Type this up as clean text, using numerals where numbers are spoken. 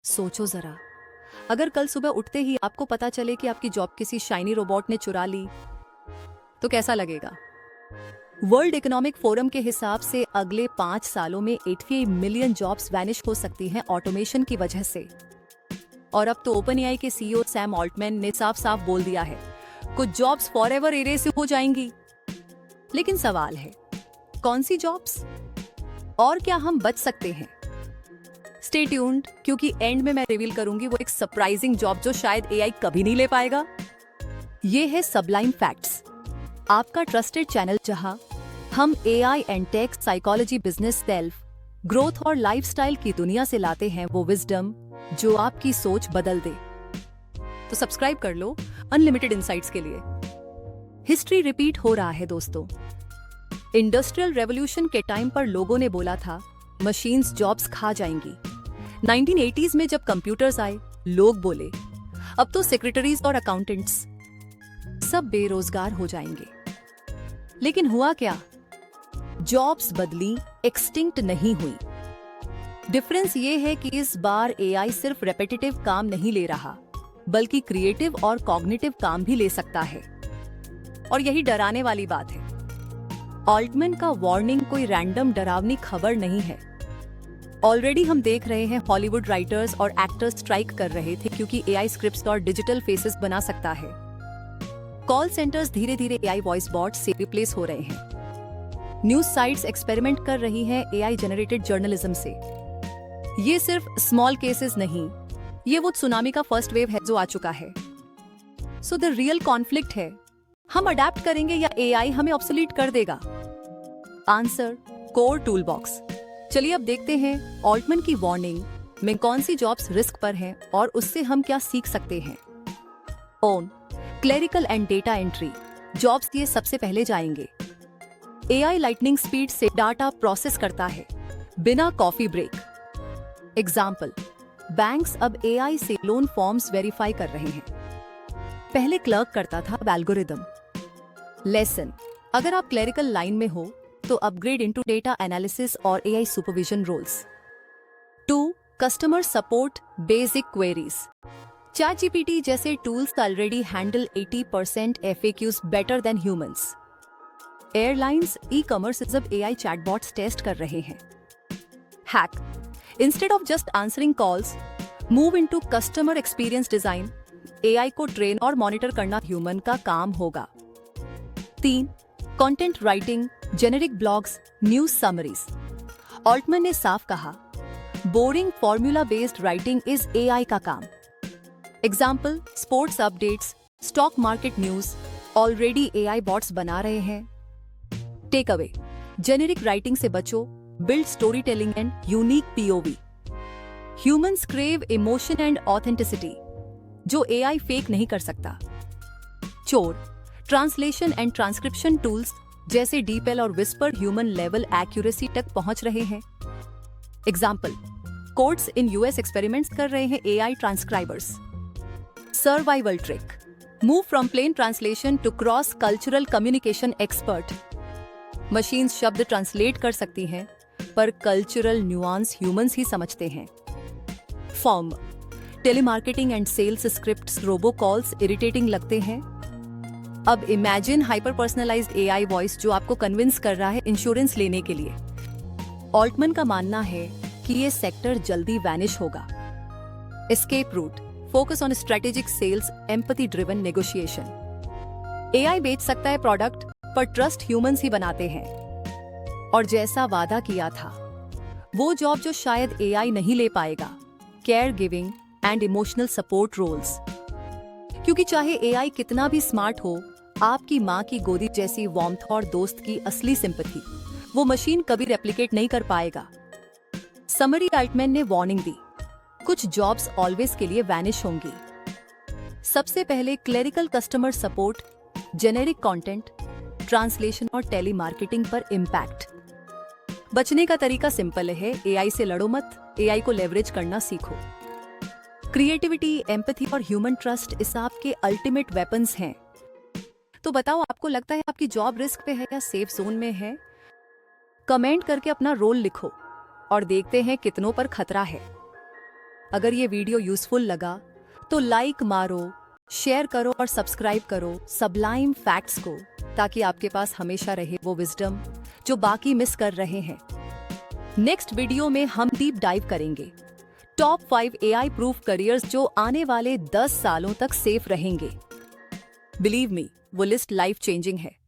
सोचो जरा, अगर कल सुबह उठते ही आपको पता चले कि आपकी जॉब किसी शाइनी रोबोट ने चुरा ली, तो कैसा लगेगा? वर्ल्ड इकोनॉमिक फोरम के हिसाब से अगले 5 सालों में 88 मिलियन जॉब्स वैनिश हो सकती हैं ऑटोमेशन की वजह से। और अब तो ओपन एआई के सीईओ सैम ऑल्टमैन ने साफ साफ बोल दिया है, कुछ जॉब्स फॉरएवर इरेज हो जाएंगी। लेकिन सवाल है, कौन सी जॉब्स और क्या हम बच सकते हैं? स्टे ट्यून्ड, क्योंकि एंड में मैं रिवील करूंगी वो एक सरप्राइजिंग जॉब जो शायद एआई कभी नहीं ले पाएगा। ये है सबलाइम फैक्ट्स, आपका ट्रस्टेड चैनल जहां हम AI and tech, psychology, business, self growth और लाइफस्टाइल की दुनिया से लाते हैं वो विजडम जो आपकी सोच बदल दे। तो सब्सक्राइब कर लो अनलिमिटेड इनसाइट्स के लिए। हिस्ट्री रिपीट हो रहा है दोस्तों। इंडस्ट्रियल रेवोल्यूशन के टाइम पर लोगों ने बोला था मशीन्स जॉब्स खा जाएंगी। 1980s में जब कंप्यूटर्स आए, लोग बोले अब तो सेक्रेटरीज और अकाउंटेंट्स सब बेरोजगार हो जाएंगे। लेकिन हुआ क्या? जॉब्स बदली, एक्सटिंक्ट नहीं हुई। डिफरेंस ये है कि इस बार एआई सिर्फ रेपिटेटिव काम नहीं ले रहा, बल्कि क्रिएटिव और कॉग्निटिव काम भी ले सकता है। और यही डराने वाली बात है। ऑल्टमैन का वार्निंग कोई रैंडम डरावनी खबर नहीं है। ऑलरेडी हम देख रहे हैं हॉलीवुड राइटर्स और एक्टर्स स्ट्राइक कर रहे थे क्योंकि एआई स्क्रिप्ट्स और डिजिटल फेसेस बना सकता है। कॉल सेंटर्स धीरे धीरे एआई वॉइस बॉट से रिप्लेस हो रहे हैं। न्यूज साइट्स एक्सपेरिमेंट कर रही हैं एआई जनरेटेड जर्नलिज्म से। ये सिर्फ स्मॉल केसेस नहीं, ये वो सुनामी का फर्स्ट वेव है जो आ चुका है। सो द रियल कॉन्फ्लिक्ट है, हम अडेप्ट करेंगे या एआई हमें ऑब्सोलीट कर देगा? Answer, core tool box. चलिए अब देखते हैं ऑल्टमैन की वार्निंग में कौन सी जॉब्स रिस्क पर हैं और उससे हम क्या सीख सकते हैं। Own, clerical and data entry jobs ये सबसे पहले जाएंगे। एआई लाइटनिंग स्पीड से डाटा प्रोसेस करता है बिना कॉफी ब्रेक। एग्जाम्पल, बैंक्स अब एआई से लोन फॉर्म्स वेरीफाई कर रहे हैं। पहले क्लर्क करता था एल्गोरिदम। लेसन, अगर आप क्लेरिकल लाइन में हो तो अपग्रेड इनटू डेटा एनालिसिस और AI supervision roles. 2. Customer support, basic queries. ChatGPT जैसे tools already handle 80% FAQs better than humans. Airlines, e-commerce अब एआई चैटबॉट्स टेस्ट कर रहे हैं। Hack, instead of just answering calls, move into customer experience design. AI को train और monitor करना human का काम होगा। 3. Content writing, generic blogs, news summaries. Altman ने साफ कहा, boring formula based writing is AI का काम। Example, sports updates, stock market news, already AI bots बना रहे हैं। टेक अवे, जेनेरिक राइटिंग से बचो, build story telling and unique POV. Humans crave emotion and authenticity जो एआई फेक नहीं कर सकता। चोर, ट्रांसलेशन एंड ट्रांसक्रिप्शन टूल्स जैसे डीपेल और विस्पर ह्यूमन लेवल एक्यूरेसी तक पहुंच रहे हैं। Example, courts in US experiments कर रहे हैं AI transcribers. Survival trick, move from plain translation to cross cultural communication expert. Machines शब्द ट्रांसलेट कर सकती हैं, पर कल्चरल न्यूआंस ह्यूमंस ही समझते हैं। Form, telemarketing and sales scripts, robo calls irritating लगते हैं। अब imagine hyper personalised AI voice जो आपको कन्विंस कर रहा है इंश्योरेंस लेने के लिए। ऑल्टमैन का मानना है कि ये सेक्टर जल्दी वैनिश होगा। Escape route, focus on strategic sales, empathy driven negotiation. AI बेच सकता है प्रोडक्ट, पर ट्रस्ट ह्यूमंस ही बनाते हैं। और जैसा वादा किया था, वो जॉब जो शायद एआई नहीं ले पाएगा, care giving and emotional support roles. क्योंकि चाहे एआई कितना भी स्मार्ट हो, आपकी माँ की गोदी जैसी वार्मथ और दोस्त की असली सिंपैथी वो मशीन कभी रेप्लिकेट नहीं कर पाएगा। समरी, ऑल्टमैन ने वार्निंग दी, कुछ जॉब्स ऑलवेज के लिए वैनिश होंगी। सबसे पहले clerical customer support, generic content, translation और टेलीमार्केटिंग पर इम्पैक्ट। बचने का तरीका सिंपल है, एआई से लड़ो मत, एआई को लेवरेज करना सीखो। क्रिएटिविटी, एम्पैथी और ह्यूमन ट्रस्ट इस आपके अल्टीमेट वेपन्स हैं। तो बताओ, आपको लगता है आपकी जॉब रिस्क पे है या सेफ जोन में है? कमेंट करके अपना रोल लिखो और देखते हैं कितनों पर खतरा है। अगर ये वीडियो यूजफुल लगा तो लाइक मारो, शेयर करो और सब्सक्राइब करो सबलाइम फैक्ट्स को, ताकि आपके पास हमेशा रहे वो विजडम जो बाकी मिस कर रहे हैं। नेक्स्ट वीडियो में हम डीप डाइव करेंगे टॉप 5 AI प्रूफ करियर्स जो आने वाले 10 सालों तक सेफ रहेंगे। बिलीव मी, वो लिस्ट लाइफ चेंजिंग है।